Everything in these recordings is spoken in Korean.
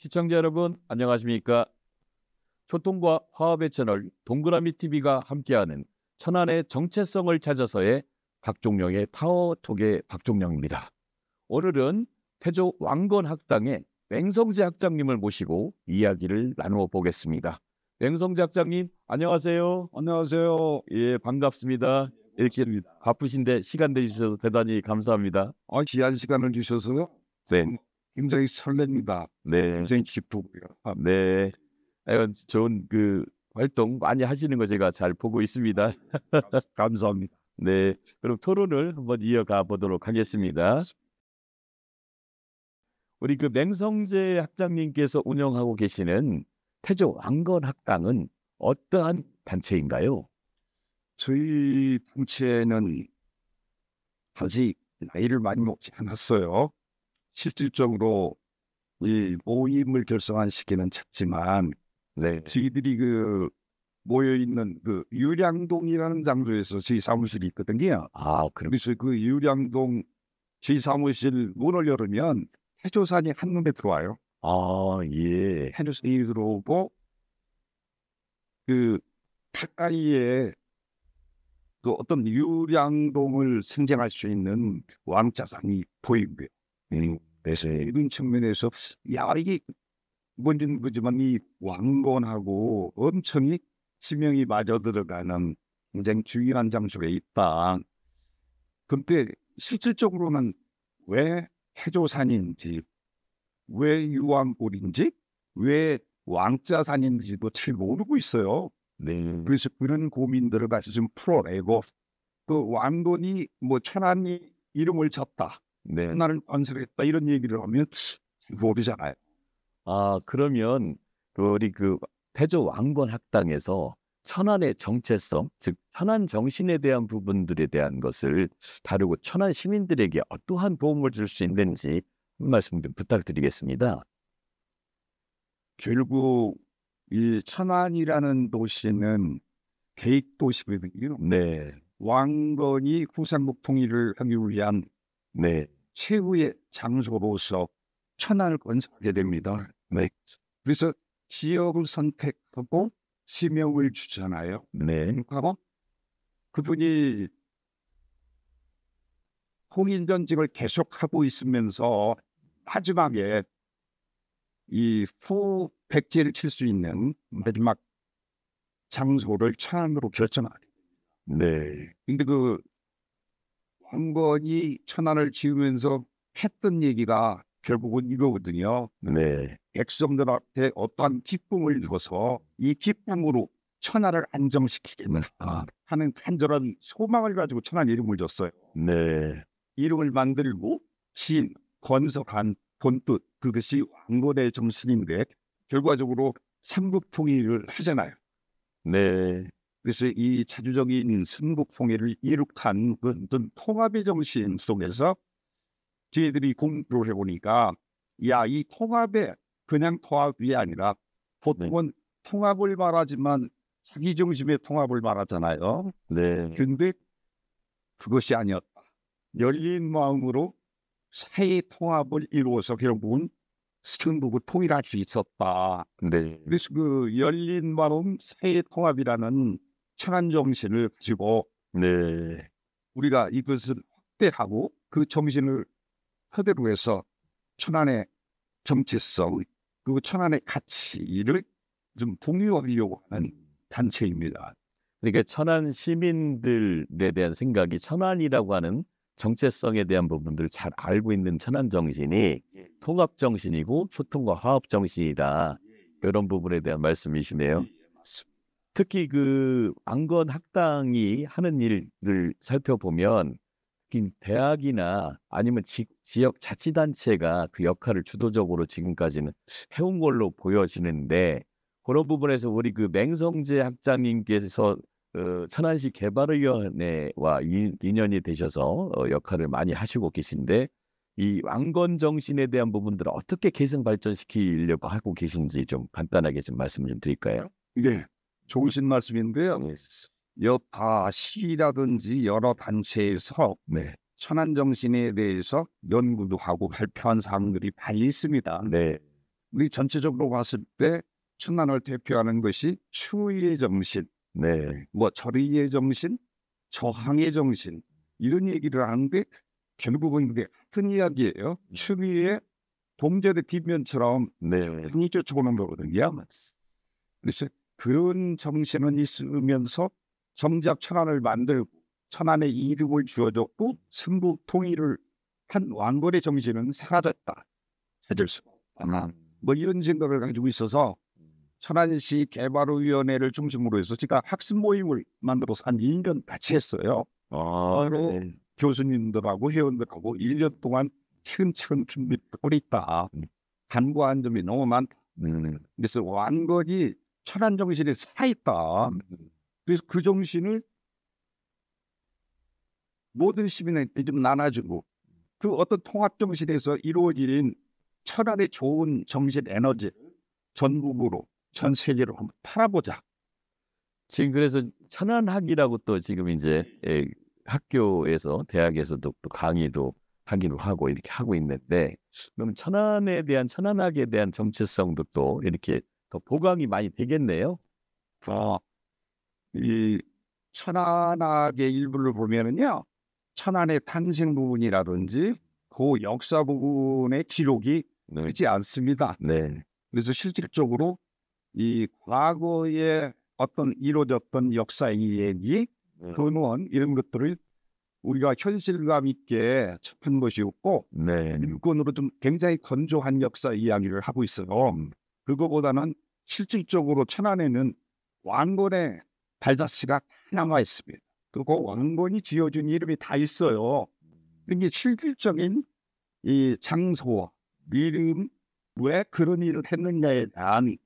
시청자 여러분 안녕하십니까? 소통과 화합의 채널 동그라미 TV가 함께하는 천안의 정체성을 찾아서의 박종령의 파워톡의 박종령입니다. 오늘은 태조 왕건 학당의 맹성재 학장님을 모시고 이야기를 나누어 보겠습니다. 맹성재 학장님 안녕하세요. 안녕하세요. 예, 반갑습니다. 이렇게 바쁘신데 시간 내주셔서 대단히 감사합니다. 귀한 시간을 주셔서 네. 굉장히 설렙니다. 네. 굉장히 기쁘고요. 네. 좋은 활동 많이 하시는 거 제가 잘 보고 있습니다. 감사합니다. 네. 그럼 토론을 한번 이어가 보도록 하겠습니다. 우리 맹성재 학장님께서 운영하고 계시는 태조 왕건 학당은 어떠한 단체인가요? 저희 단체는 아직 나이를 많이 먹지 않았어요. 실질적으로 이 모임을 결성한 시기는 작지만, 네. 저희들이 모여 있는 유량동이라는 장소에서 저희 사무실이 있거든요. 그래서 유량동 저희 사무실 문을 열으면 태조산이 한눈에 들어와요. 예. 태조산이 들어오고 가까이에 어떤 유량동을 상징할 수 있는 왕자산이 보이고요. 그래서 이런 측면에서 이게 뭔지는 모르지만 이 왕건하고 엄청 지명이 맞아 들어가는 굉장히 중요한 장소에 있다. 근데 실질적으로는 왜 태조산인지, 왜 유왕골인지, 왜 왕자산인지도 잘 모르고 있어요. 네. 그래서 그런 고민들을 같이 좀 풀어내고, 왕건이 천안이 이름을 졌다, 네. 천안을 건설했다 이런 얘기를 하면 모르잖아요. 그러면 우리 태조 왕건 학당에서 천안의 정체성, 즉 천안 정신에 대한 부분들에 대한 것을 다루고 천안 시민들에게 어떠한 도움을 줄 수 있는지 한 말씀 좀 부탁드리겠습니다. 결국 이 천안이라는 도시는 계획 도시거든요. 네. 왕건이 후삼국 통일을 하기 위한 최후의 장소로서 천안을 건설하게 됩니다. 네. 그래서 지역을 선택하고 지명을 주잖아요. 네. 그러니까 그분이 통일 전쟁을 계속하고 있으면서 마지막에 이 후백제를 칠 수 있는 마지막 장소를 천안으로 결정하게 됩니다. 네. 근데 왕건이 천안을 지으면서 했던 얘기가 결국은 이거거든요. 네. 백성들한테 어떠한 기쁨을 줘서 이 기쁨으로 천안을 안정시키겠다 하는 간절한 소망을 가지고 천안 이름을 줬어요. 네. 이름을 만들고 건설한 본뜻, 그것이 왕건의 정신인데 결과적으로 삼국 통일을 하잖아요. 네. 그래서 이 자주적인 삼국 통일을 이룩한 어떤 통합의 정신 속에서 저희들이 공부를 해보니까 이 통합에 그냥 통합이 아니라 보통은 통합을 말하지만 자기 중심의 통합을 말하잖아요. 네. 근데 그것이 아니었다. 열린 마음으로 사회 통합을 이루어서 결국은 승국을 통일할 수 있었다. 네. 그래서 열린 마음 사회 통합이라는 천안 정신을 가지고 우리가 이것을 확대하고 그 정신을 토대로 해서 천안의 정체성, 그리고 천안의 가치를 좀 공유하려고 하는 단체입니다. 그러니까 천안 시민들에 대한 생각이 천안이라고 하는 정체성에 대한 부분들을 잘 알고 있는 천안 정신이 통합 정신이고 소통과 화합 정신이다. 이런 부분에 대한 말씀이시네요. 맞습니다. 특히 왕건 학당이 하는 일을 살펴보면 대학이나 아니면 지역 자치단체가 그 역할을 주도적으로 지금까지는 해온 걸로 보여지는데 그런 부분에서 우리 맹성재 학장님께서 천안시 개발위원회와 인연이 되셔서 역할을 많이 하시고 계신데 이 왕건 정신에 대한 부분들을 어떻게 개선 발전시키려고 하고 계신지 좀 간단하게 좀 말씀 좀 드릴까요? 네, 좋으신 말씀인데요. 여타 시라든지 여러 단체에서 천안 정신에 대해서 연구도 하고 발표한 사항들이 많이 있습니다. 우리 전체적으로 봤을 때 천안을 대표하는 것이 추의의 정신, 네. 뭐 절의의 정신, 저항의 정신 이런 얘기를 하는데 결국은 그게 같은 이야기예요. 추위의 동절의 뒷면처럼 네. 흔히 쫓아오는 거거든요. 그래서 그런 정신은 있으면서 정작 천안을 만들고 천안에 이름을 주어줬고 삼국 통일을 한 왕건의 정신은 사라졌다. 찾을 수가 없다. 뭐 이런 생각을 가지고 있어서 천안시 개발위원회를 중심으로 해서 제가 학습 모임을 만들어서 한 1년 같이 했어요. 바로 네. 교수님들하고 회원들하고 1년 동안 차근차근 준비를 하고 있다. 간과한 점이 너무 많다. 그래서 완전히 천안 정신에 살아있다. 그래서 그 정신을 모든 시민에게 좀 나눠주고 그 어떤 통합 정신에서 이루어진 천안의 좋은 정신 에너지 전국으로 전 세계로 한번 팔아보자. 지금 그래서 천안학이라고 또 지금 이제 학교에서 대학에서도 또 강의도 하기도 하고 이렇게 하고 있는데 그럼 천안학에 대한 정체성도 또 이렇게 더 보강이 많이 되겠네요. 이 천안학의 일부를 보면은요, 천안의 탄생 부분이라든지 그 역사 부분의 기록이 네. 크지 않습니다. 네. 그래서 실질적으로 이 과거에 어떤 이루어졌던 역사의 얘기, 근원 이런 것들을 우리가 현실감 있게 짚은 것이었고 네. 일권으로 좀 굉장히 건조한 역사 이야기를 하고 있어요. 그거보다는 실질적으로 천안에는 왕건의 발자취가 남아 있습니다. 그리고 왕건이 지어준 이름이 다 있어요. 이게 실질적인 이 장소와 이름 왜 그런 일을 했느냐에 대한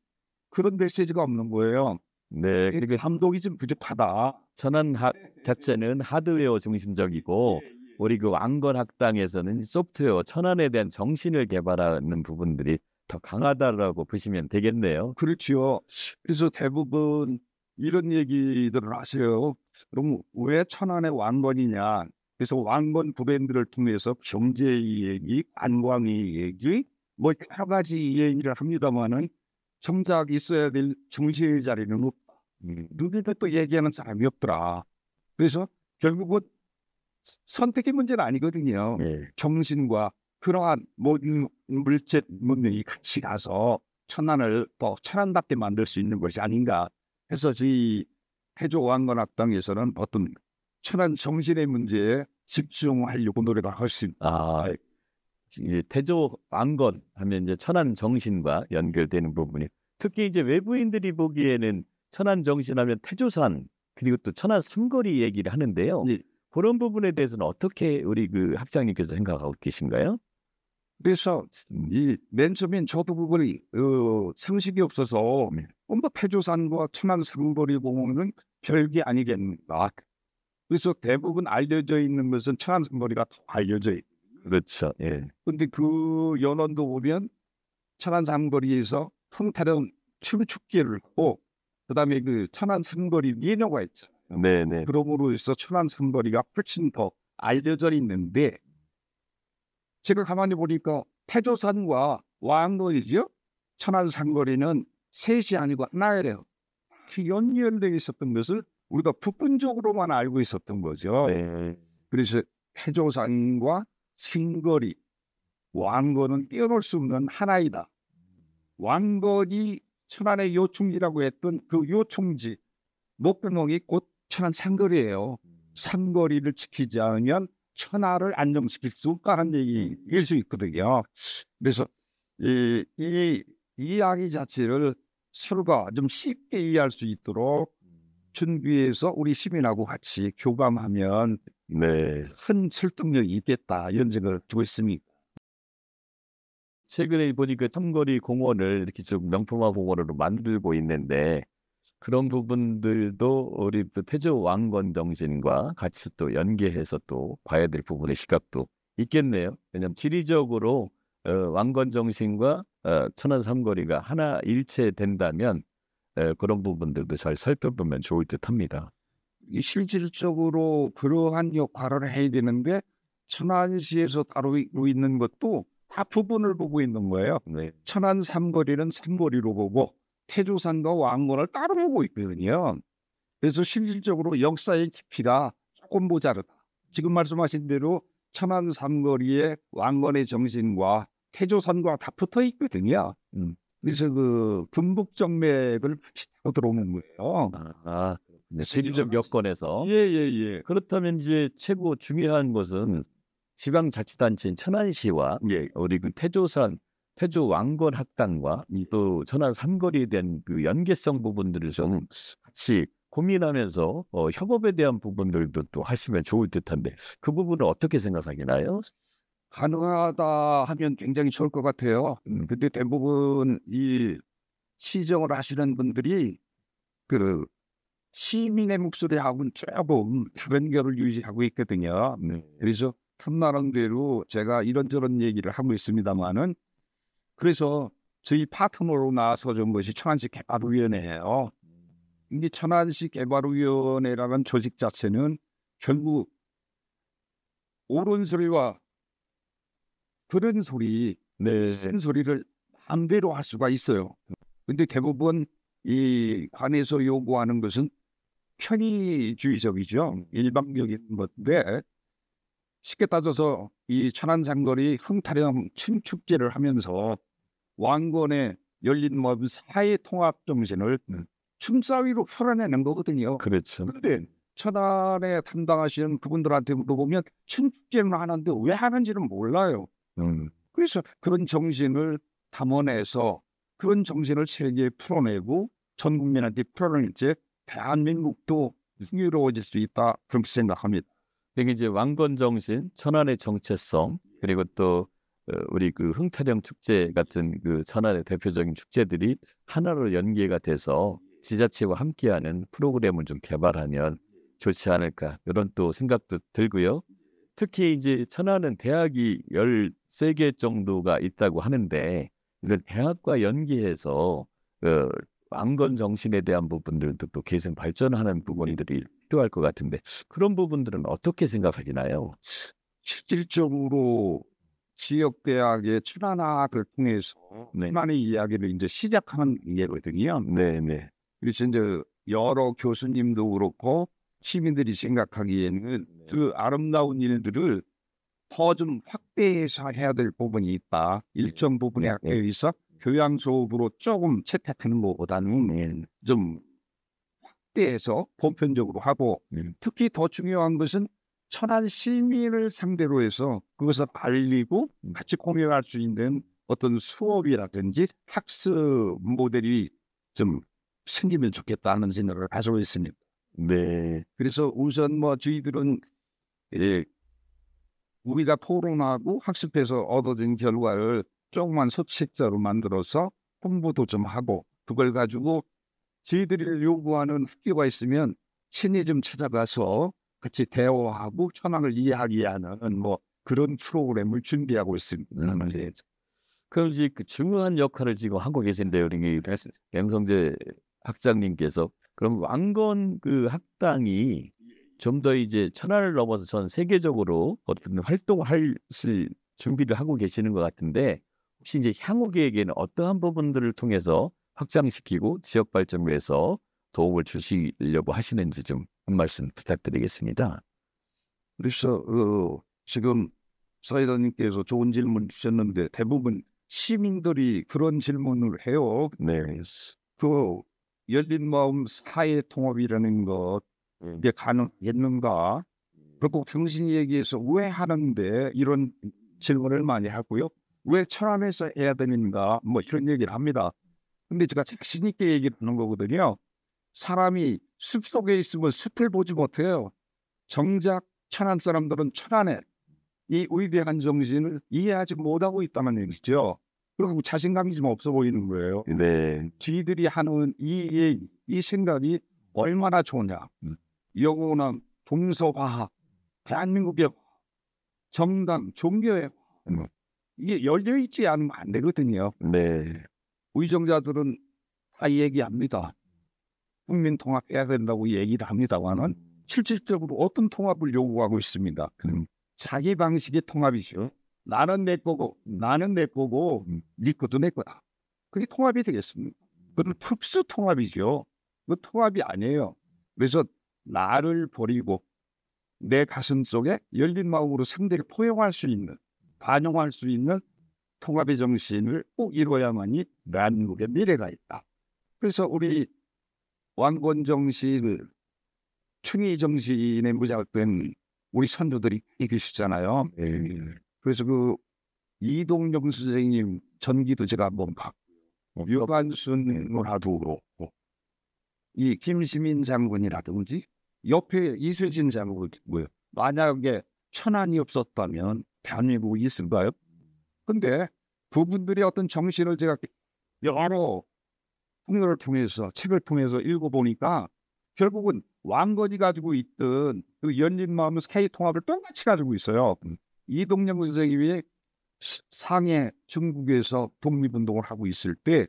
그런 메시지가 없는 거예요. 네. 그리고 감독이 좀 부족하다. 천안학 자체는 하드웨어 중심적이고 우리 그 왕건 학당에서는 소프트웨어 천안에 대한 정신을 개발하는 부분들이 더 강하다라고 보시면 되겠네요. 그렇지요. 그래서 대부분 이런 얘기들을 하세요. 그럼 왜 천안의 왕건이냐? 그래서 왕건 브랜드를 통해서 경제의 얘기, 관광의 얘기, 뭐 여러 가지 얘기를 합니다만은 정작 있어야 될 정치의 자리는 없다. 누구도 또 얘기하는 사람이 없더라. 그래서 결국은 선택의 문제는 아니거든요. 예. 정신과 그러한 모든 물질 문명이 같이 가서 천안을 또 천안답게 만들 수 있는 것이 아닌가 해서 저희 태조 왕건 학당에서는 어떤 천안 정신의 문제에 집중하려고 노력을 할 수 있다. 아, 이제 태조 왕건 하면 이제 천안 정신과 연결되는 부분이 특히 이제 외부인들이 보기에는 천안 정신하면 태조산 그리고 또 천안 삼거리 얘기를 하는데요. 네. 그런 부분에 대해서는 어떻게 우리 그 학장님께서 생각하고 계신가요? 그래서 이 맨 처음엔 저도 그걸 상식이 없어서 뭐 태조산과 천안 삼거리 공원은 별게 아니겠는가. 그래서 대부분 알려져 있는 것은 천안 삼거리가 더 알려져 있고 그렇죠. 예. 근데 그 연원도 보면 천안 삼거리에서 풍타령 춤축제를 하고 그다음에 그 천안 삼거리 미녀가 있죠. 네네. 그러므로 해서 천안 삼거리가 훨씬 더 알려져 있는데 제가 가만히 보니까 태조산과 왕거리죠. 천안 삼거리는 셋이 아니고 하나예요. 그 연결되어 있었던 것을 우리가 부분적으로만 알고 있었던 거죠. 네. 그래서 태조산과 삼거리, 왕건은 뛰어놀 수 없는 하나이다. 왕건이 천안의 요충지라고 했던 그 요충지 목표명이 곧 천안 삼거리예요. 삼거리를 지키지 않으면 천하를 안정시킬 수 없다는 얘기일 수 있거든요. 그래서 이 이야기 자체를 서로가 좀 쉽게 이해할 수 있도록 준비해서 우리 시민하고 같이 교감하면 네. 큰 설득력이 있겠다 이런 생각을 두고 있습니다. 최근에 보니까 삼거리 공원을 이렇게 좀 명품화 공원으로 만들고 있는데 그런 부분들도 우리 또 태조 왕건 정신과 같이 또 연계해서 또 봐야 될 부분의 시각도 있겠네요. 왜냐하면 지리적으로 왕건 정신과 천안 삼거리가 하나 일체된다면 그런 부분들도 잘 살펴보면 좋을 듯합니다. 실질적으로 그러한 역할을 해야 되는데 천안시에서 따로 있는 것도 다 부분을 보고 있는 거예요. 네. 천안 삼거리는 삼거리로 보고 태조산과 왕건을 따로 보고 있거든요. 그래서 실질적으로 역사의 깊이가 조금 모자르다. 지금 말씀하신 대로 천안 삼거리의 왕건의 정신과 태조산과 다 붙어 있거든요. 그래서 그 금북정맥을 타고 들어오는 거예요. 네, 세계적 여건에서. 예예예. 그렇다면 이제 최고 중요한 것은 지방자치단체인 천안시와 예. 우리 그 태조 왕건 학당과 또 천안 삼거리에 대한 그 연계성 부분들을 좀 같이 고민하면서 협업에 대한 부분들도 또 하시면 좋을 듯한데 그 부분은 어떻게 생각하시나요? 가능하다 하면 굉장히 좋을 것 같아요. 근데 대부분 이 시정을 하시는 분들이 그 시민의 목소리하고는 조금 다른 결을 유지하고 있거든요. 그래서 틈나는 대로 제가 이런저런 얘기를 하고 있습니다만은 그래서 저희 파트너로 나서준 것이 천안시 개발위원회예요. 이 천안시 개발위원회라는 조직 자체는 결국 옳은 소리와 그런 소리, 큰 소리를 반대로 할 수가 있어요. 근데 대부분 이 관에서 요구하는 것은 편의주의적이죠. 일방적인 건데 쉽게 따져서 이 천안 장거리 흥타령 춘축제를 하면서 왕건의 열린 마음 사회 통합 정신을 춤사위로 풀어내는 거거든요. 그렇죠. 그런데 천안에 담당하시는 그분들한테 물어보면 춘축제는 하는데 왜 하는지는 몰라요. 그래서 그런 정신을 담아내서 그런 정신을 세계에 풀어내고 전 국민한테 풀어낼 때 대한민국도 풍요로워질 수 있다 그렇게 생각합니다. 이게 이제 왕건 정신, 천안의 정체성 그리고 또 우리 그 흥타령 축제 같은 그 천안의 대표적인 축제들이 하나로 연계가 돼서 지자체와 함께하는 프로그램을 좀 개발하면 좋지 않을까 이런 또 생각도 들고요. 특히 이제 천안은 대학이 13개 정도가 있다고 하는데 이런 대학과 연계해서 왕건 정신에 대한 부분들도 또 개선 발전하는 부분들이 필요할 것 같은데 그런 부분들은 어떻게 생각하시나요? 실질적으로 지역 대학의 천안학을 통해서 네. 천안의 이야기를 이제 시작하는 예거든요. 네. 그래서 이제 여러 교수님도 그렇고 시민들이 생각하기에는 그 아름다운 일들을 더 좀 확대해서 해야 될 부분이 있다. 일정 부분에 의해서 교양 수업으로 조금 채택하는 것보다는 좀 확대해서 보편적으로 하고 특히 더 중요한 것은 천안 시민을 상대로 해서 그것을 알리고 같이 공유할 수 있는 어떤 수업이라든지 학습 모델이 좀 생기면 좋겠다는 생각을 가지고 있습니다. 네. 그래서 우선 뭐 저희들은 우리가 토론하고 학습해서 얻어진 결과를 조그만 서책자로 만들어서 홍보도 좀 하고 그걸 가지고 저희들이 요구하는 학교가 있으면 친히 좀 찾아가서 같이 대화하고 천안을 이해하게 하는 뭐 그런 프로그램을 준비하고 있습니다. 그럼 이제 그 중요한 역할을 지금 하고 계신데요, 우리 양성재 학장님께서 그럼 왕건 그 학당이 좀 더 이제 천안을 넘어서 전 세계적으로 어떤 활동을 할 준비를 하고 계시는 것 같은데 혹시 이제 향후 계획에는 어떠한 부분들을 통해서 확장시키고 지역 발전을 위해서 도움을 주시려고 하시는지 좀 한 말씀 부탁드리겠습니다. 그래서 지금 사회자님께서 좋은 질문 주셨는데 대부분 시민들이 그런 질문을 해요. 네. 그 열린 마음 사회 통합이라는 것 이게 가능했는가? 그리고 당신이 얘기해서 왜 하는데 이런 질문을 많이 하고요. 왜 천안에서 해야 되는가? 뭐 이런 얘기를 합니다. 근데 제가 자신 있게 얘기를 하는 거거든요. 사람이 숲속에 있으면 숲을 보지 못해요. 정작 천안 사람들은 천안의 이 위대한 정신을 이해하지 못하고 있다는 얘기죠. 그리고 자신감이 좀 없어 보이는 거예요. 네. 저희들이 하는 이 생각이 얼마나 좋냐. 영원한 동서화합, 대한민국의 정당, 종교의 이게 열려있지 않으면 안 되거든요. 네. 의정자들은 다 얘기합니다. 국민 통합해야 된다고 얘기를 합니다만은 실질적으로 어떤 통합을 요구하고 있습니다. 자기 방식의 통합이죠. 나는 내 거고 나는 내 거고 네 것도 내 거다. 그게 통합이 되겠습니까? 그건 흡수 통합이죠. 그 통합이 아니에요. 그래서 나를 버리고 내 가슴 속에 열린 마음으로 상대를 포용할 수 있는, 반영할 수 있는 통합의 정신을 꼭 이루어야만이 대한민국의 미래가 있다. 그래서 우리 왕권 정신을 충의 정신에 무장된 우리 선조들이 계시잖아요. 그래서 그 이동영 선생님 전기도 제가 한번 봤고요. 유관순 문화도 그렇고 이 김시민 장군이라든지 옆에 이수진 장군 뭐요? 만약에 천안이 없었다면 대한민국이 있을까요? 근데 그분들의 어떤 정신을 제가 여러 통로를 통해서 책을 통해서 읽어보니까 결국은 왕건이 가지고 있던 그 열린 마음의 사회 통합을 똑같이 가지고 있어요. 이동영 선생님이 상해 중국에서 독립운동을 하고 있을 때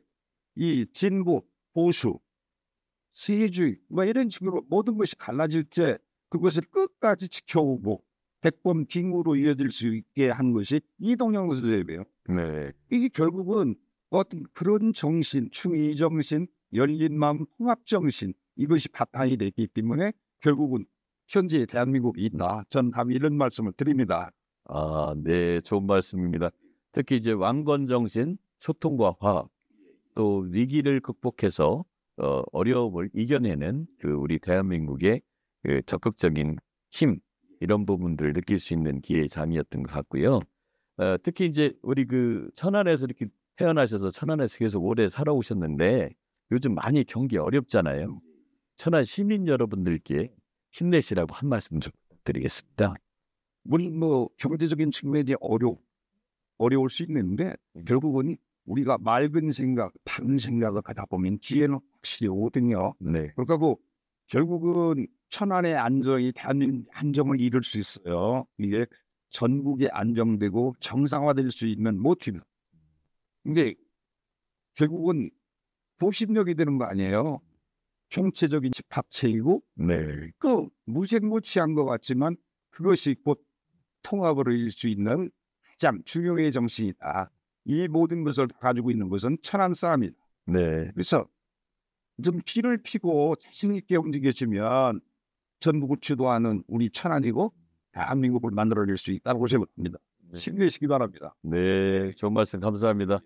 이 진보, 보수, 시주의 뭐 이런 식으로 모든 것이 갈라질 때 그것을 끝까지 지켜오고 백범킹으로 이어질 수 있게 한 것이 이동영 선생님이에요. 네. 이게 결국은 어떤 그런 정신, 충의 정신, 열린 마음, 통합 정신 이것이 바탕이 됐기 때문에 결국은 현재 대한민국이 있다. 전 감히 이런 말씀을 드립니다. 아, 네, 좋은 말씀입니다. 특히 이제 왕건 정신, 소통과 화합, 또 위기를 극복해서 어려움을 이겨내는 그 우리 대한민국의 그 적극적인 힘 이런 부분들을 느낄 수 있는 기회의 장이었던 것 같고요. 특히 이제 우리 그 천안에서 이렇게 태어나셔서 천안에서 계속 오래 살아오셨는데 요즘 많이 경기 어렵잖아요. 천안 시민 여러분들께 힘내시라고 한 말씀 좀 드리겠습니다. 물론 뭐 경제적인 측면이 어려울 수 있는데 결국은 우리가 맑은 생각, 바른 생각을 하다 보면 기회는 확실히 오거든요. 네. 그러니까 뭐 결국은 천안의 안정이 대한민국 안정을 이룰 수 있어요. 이게 전국이 안정되고 정상화될 수 있는 모티브. 근데 결국은 보심력이 되는 거 아니에요. 총체적인 집합체이고 네. 그 무색무취한 것 같지만 그것이 곧 통합을 이룰 수 있는 가장 중요의 정신이다. 이 모든 것을 가지고 있는 것은 천안 사람이다. 네. 그래서 좀 피를 피고 자신 있게 움직여지면 전국을 주도하는 우리 천안이고 대한민국을 만들어낼 수 있다고 생각합니다. 힘내시기 바랍니다. 네, 좋은 말씀 감사합니다.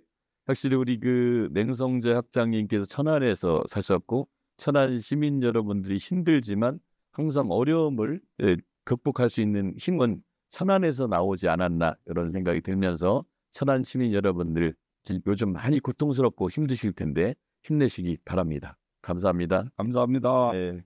확실히 우리 그 맹성재 학장님께서 천안에서 사셨고 천안 시민 여러분들이 힘들지만 항상 어려움을 극복할 수 있는 힘은 천안에서 나오지 않았나 이런 생각이 들면서 천안 시민 여러분들 요즘 많이 고통스럽고 힘드실 텐데 힘내시기 바랍니다. 감사합니다. 감사합니다. 네.